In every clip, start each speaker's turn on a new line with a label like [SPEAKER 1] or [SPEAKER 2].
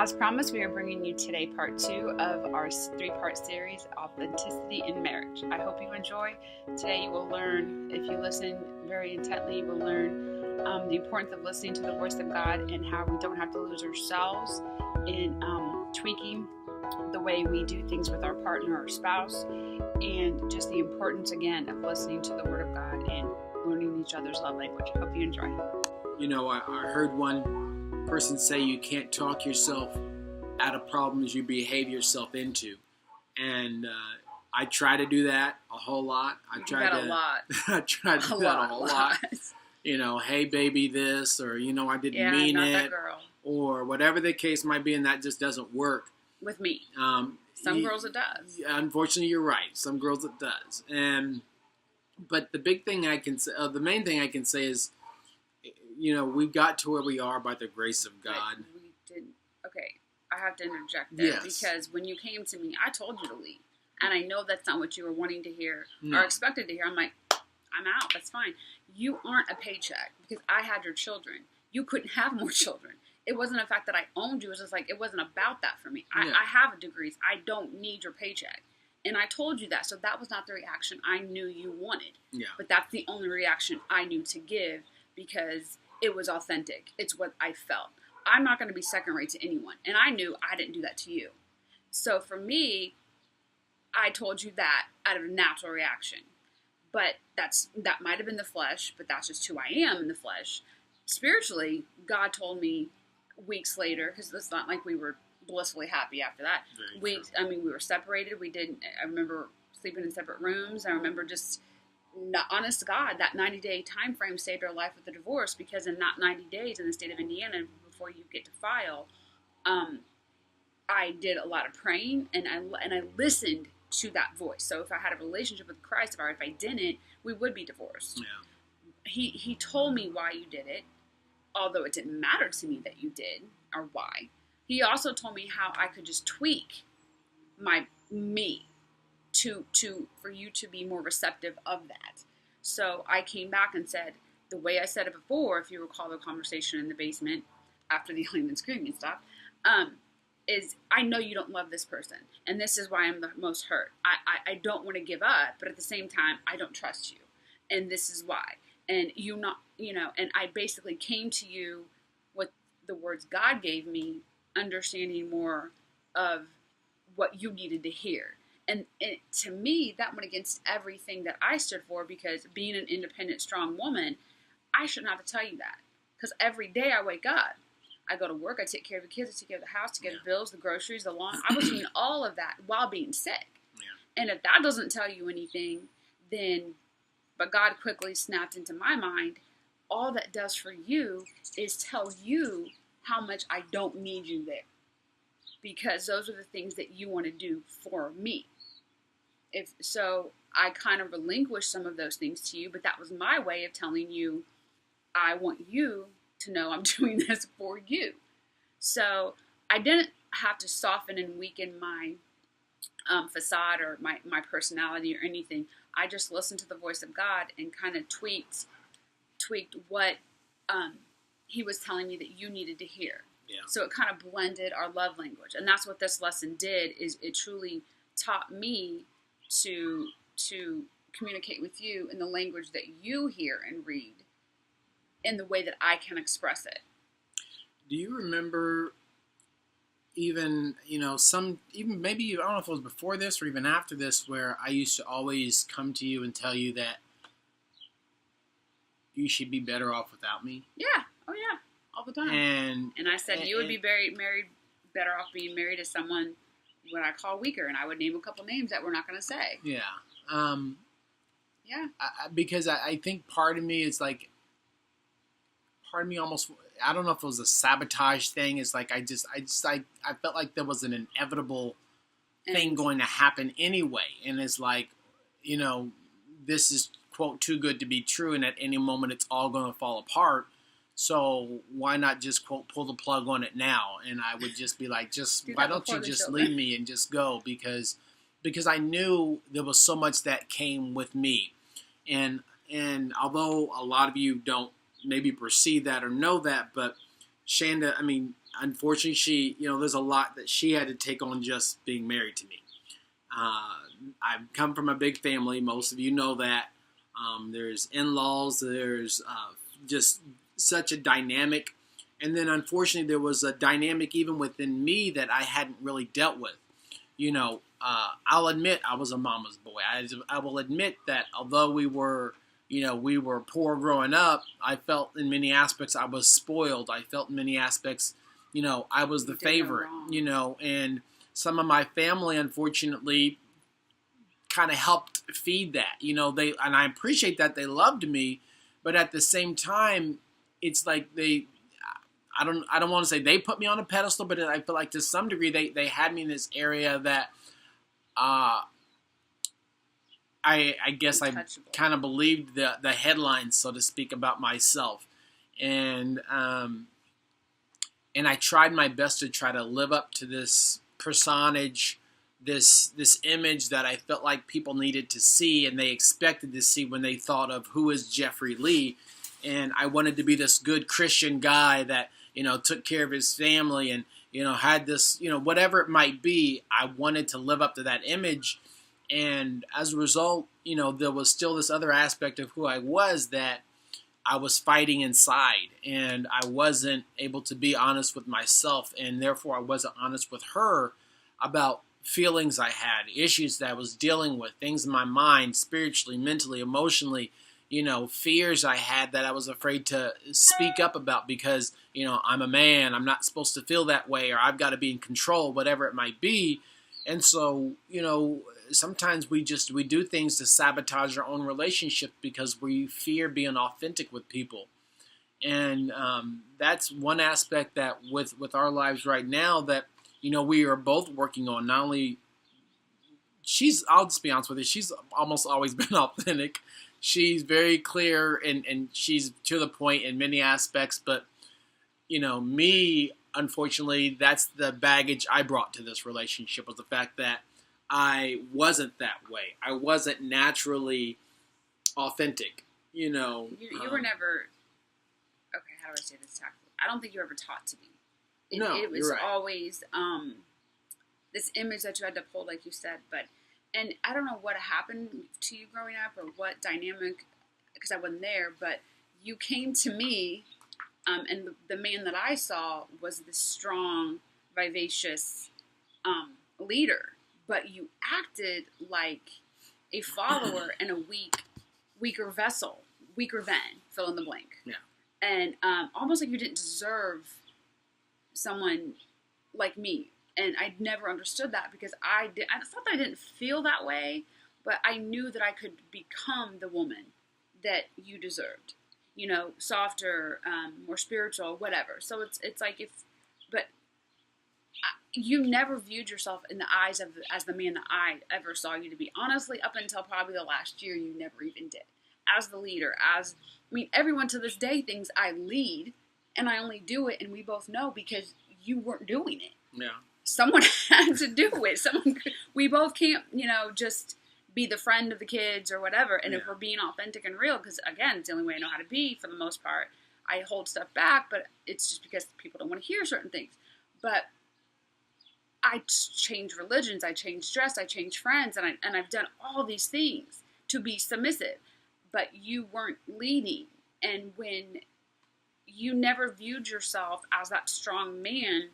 [SPEAKER 1] As promised, we are bringing you today part 2 of our 3-part series, Authenticity in Marriage. I hope you enjoy. Today you will learn, if you listen very intently, you will learn the importance of listening to the voice of God and how we don't have to lose ourselves in tweaking the way we do things with our partner or spouse, and just the importance, again, of listening to the Word of God and learning each other's love language. I hope you enjoy.
[SPEAKER 2] You know, I heard one person say you can't talk yourself out of problems you behave yourself into. And I try to do that a whole lot. I try to do that a whole lot. You know, hey, baby, this, or, you know, I didn't mean
[SPEAKER 1] not
[SPEAKER 2] it.
[SPEAKER 1] That girl.
[SPEAKER 2] Or whatever the case might be, and that just doesn't work.
[SPEAKER 1] With me. Some girls it does.
[SPEAKER 2] Unfortunately, you're right. Some girls it does. But the big thing I can say, the main thing I can say is, you know, we got to where we are by the grace of God.
[SPEAKER 1] We didn't. Okay, I have to interject there because when you came to me, I told you to leave. And I know that's not what you were wanting to hear or expected to hear. I'm like, I'm out. That's fine. You aren't a paycheck because I had your children. You couldn't have more children. It wasn't a fact that I owned you. It was just like, it wasn't about that for me. I have degrees. I don't need your paycheck. And I told you that. So that was not the reaction I knew you wanted. Yeah. But that's the only reaction I knew to give because it was authentic. It's what I felt. I'm not going to be second rate to anyone. And I knew I didn't do that to you. So for me, I told you that out of a natural reaction. But that might have been the flesh, but that's just who I am in the flesh. Spiritually, God told me weeks later, because it's not like we were blissfully happy after that. We were separated. I remember sleeping in separate rooms. I remember just, honest to God, that 90-day time frame saved our life with the divorce, because in that 90 days in the state of Indiana, before you get to file, I did a lot of praying, and I listened to that voice. So if I had a relationship with Christ, or if I didn't, we would be divorced. Yeah. He told me why you did it, although it didn't matter to me that you did or why. He also told me how I could just tweak me for you to be more receptive of that. So I came back and said, the way I said it before, if you recall the conversation in the basement after the yelling and screaming stopped, is I know you don't love this person, and this is why I'm the most hurt. I don't want to give up, but at the same time, I don't trust you, and this is why. And and I basically came to you with the words God gave me, understanding more of what you needed to hear. And to me, that went against everything that I stood for, because being an independent, strong woman, I shouldn't have to tell you that. Because every day I wake up, I go to work, I take care of the kids, I take care of the house, take care of the bills, the groceries, the lawn. I was doing all of that while being sick. Yeah. And if that doesn't tell you anything, but God quickly snapped into my mind, all that does for you is tell you how much I don't need you there. Because those are the things that you want to do for me. So I kind of relinquished some of those things to you, but that was my way of telling you, I want you to know I'm doing this for you. So I didn't have to soften and weaken my facade or my personality or anything. I just listened to the voice of God and kind of tweaked what he was telling me that you needed to hear. Yeah. So it kind of blended our love language. And that's what this lesson did, is it truly taught me to communicate with you in the language that you hear and read, in the way that I can express it.
[SPEAKER 2] Do you remember even maybe, I don't know if it was before this or even after this, where I used to always come to you and tell you that you should be better off without me?
[SPEAKER 1] Yeah. Oh, yeah. All the time. And I said you would be better off being married to someone what I call weaker, and I would name a couple names that we're not going to say.
[SPEAKER 2] Yeah.
[SPEAKER 1] Yeah.
[SPEAKER 2] Because I think part of me is like, almost, I don't know if it was a sabotage thing. It's like I felt like there was an inevitable thing going to happen anyway. And it's like, this is, quote, too good to be true. And at any moment, it's all going to fall apart. So why not just, quote, pull the plug on it now? And I would just be like, why don't you just leave me and just go? Because I knew there was so much that came with me. And although a lot of you don't maybe perceive that or know that, but Shanda, unfortunately, she, there's a lot that she had to take on just being married to me. I've come from a big family. Most of you know that. There's in-laws. There's just such a dynamic. And then, unfortunately, there was a dynamic even within me that I hadn't really dealt with. I'll admit I was a mama's boy. I will admit that although we were poor growing up, I felt in many aspects I was spoiled. I felt in many aspects, I was the favorite, and some of my family, unfortunately, kind of helped feed that, and I appreciate that they loved me, but at the same time, it's like I don't want to say they put me on a pedestal, but I feel like to some degree they had me in this area that I guess I kind of believed the headlines, so to speak, about myself, and I tried my best to try to live up to this personage, this image that I felt like people needed to see and they expected to see when they thought of who is Jeffrey Lee. And I wanted to be this good Christian guy that, took care of his family and, had this, whatever it might be. I wanted to live up to that image. And as a result, there was still this other aspect of who I was that I was fighting inside, and I wasn't able to be honest with myself, and therefore I wasn't honest with her about feelings I had, issues that I was dealing with, things in my mind, spiritually, mentally, emotionally, fears I had that I was afraid to speak up about because, I'm a man, I'm not supposed to feel that way, or I've got to be in control, whatever it might be. And so, sometimes we do things to sabotage our own relationship because we fear being authentic with people. And that's one aspect that with our lives right now that, we are both working on. Not only I'll just be honest with you, she's almost always been authentic. She's very clear and she's to the point in many aspects. But, me, unfortunately, that's the baggage I brought to this relationship, was the fact that I wasn't that way. I wasn't naturally authentic,
[SPEAKER 1] You were never, okay, how do I say this tactfully? I don't think you were ever taught to be. It was
[SPEAKER 2] you're right.
[SPEAKER 1] always this image that you had to pull, like you said. And I don't know what happened to you growing up or what dynamic, because I wasn't there, but you came to me, and the man that I saw was this strong, vivacious leader. But you acted like a follower and a weaker vessel, weaker Venn, fill in the blank.
[SPEAKER 2] Yeah.
[SPEAKER 1] And almost like you didn't deserve someone like me. And I never understood that because I thought that I didn't feel that way, but I knew that I could become the woman that you deserved. Softer, more spiritual, whatever. So it's like you never viewed yourself in the eyes as the man that I ever saw you to be. Honestly, up until probably the last year, you never even did. As the leader, everyone to this day thinks I lead, and I only do it, and we both know because you weren't doing it.
[SPEAKER 2] Yeah.
[SPEAKER 1] Someone had to do it. We both can't, just be the friend of the kids or whatever. And if we're being authentic and real, because again, it's the only way I know how to be for the most part. I hold stuff back, but it's just because people don't want to hear certain things. But I changed religions, I changed dress, I changed friends, and I've done all these things to be submissive. But you weren't leading, and when you never viewed yourself as that strong man,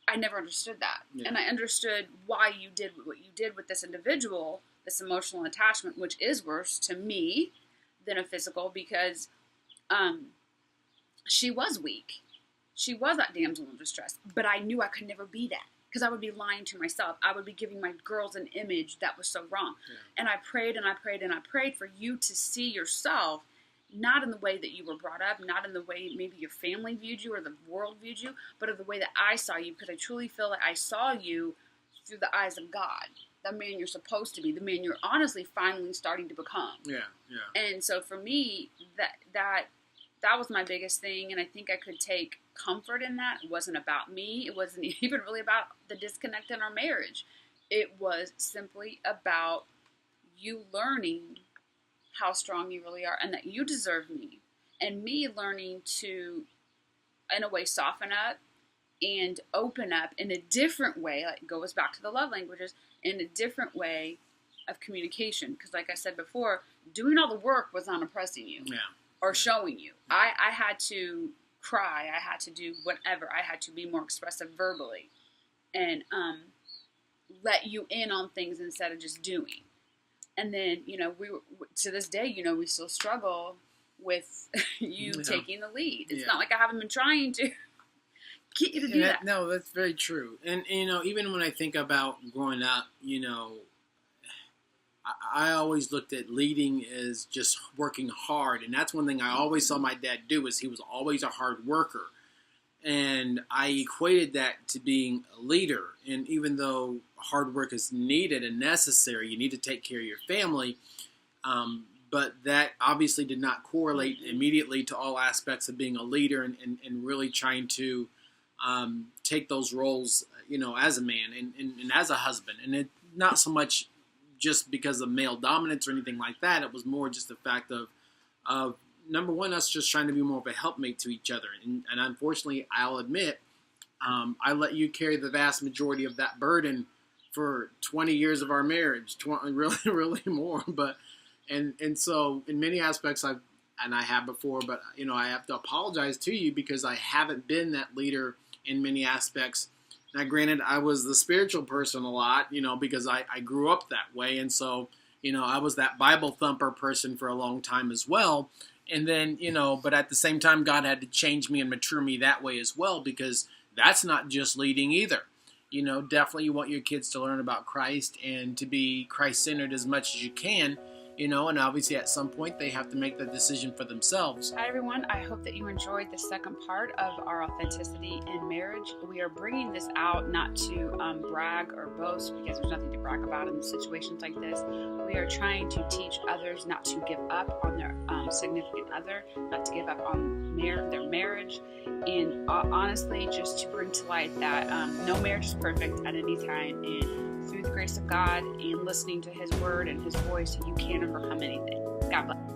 [SPEAKER 1] I never understood that. Yeah. And I understood why you did what you did with this individual, this emotional attachment, which is worse to me than a physical, because she was weak. She was that damsel in distress, but I knew I could never be that because I would be lying to myself. I would be giving my girls an image that was so wrong. Yeah. And I prayed and I prayed and I prayed for you to see yourself, not in the way that you were brought up, not in the way maybe your family viewed you or the world viewed you, but of the way that I saw you, because I truly feel that I saw you through the eyes of God, the man you're supposed to be, the man you're honestly finally starting to become.
[SPEAKER 2] Yeah.
[SPEAKER 1] And so for me, that was my biggest thing, and I think I could take comfort in that. It wasn't about me. It wasn't even really about the disconnect in our marriage. It was simply about you learning how strong you really are and that you deserve me, and me learning to in a way, soften up and open up in a different way. Like, it goes back to the love languages, in a different way of communication. Because like I said before, doing all the work was not impressing you or showing you. I had to cry. I had to do whatever. I had to be more expressive verbally and let you in on things instead of just doing. And then, we to this day, we still struggle with you taking the lead. It's not like I haven't been trying to get you to do that.
[SPEAKER 2] No, that's very true. And even when I think about growing up, I always looked at leading as just working hard. And that's one thing I always saw my dad do, is he was always a hard worker. And I equated that to being a leader. And even though hard work is needed and necessary, you need to take care of your family. But that obviously did not correlate immediately to all aspects of being a leader and really trying to take those roles, as a man and as a husband. And it not so much just because of male dominance or anything like that. It was more just the fact of number one, us just trying to be more of a helpmate to each other. And unfortunately, I'll admit, I let you carry the vast majority of that burden for 20 years of our marriage, really, really more. But, and so in many aspects I have before, but I have to apologize to you because I haven't been that leader in many aspects. Now, granted, I was the spiritual person a lot, because I grew up that way. And so, I was that Bible thumper person for a long time as well. And then, but at the same time, God had to change me and mature me that way as well, because that's not just leading either. Definitely you want your kids to learn about Christ and to be Christ-centered as much as you can, and obviously at some point they have to make the decision for themselves.
[SPEAKER 1] Hi, everyone. I hope that you enjoyed the second part of our authenticity in marriage. We are bringing this out not to brag or boast, because there's nothing to brag about in situations like this. We are trying to teach others not to give up on their significant other, not to give up on their marriage, and honestly, just to bring to light that no marriage is perfect at any time, and through the grace of God and listening to His word and His voice, you can overcome anything. God bless.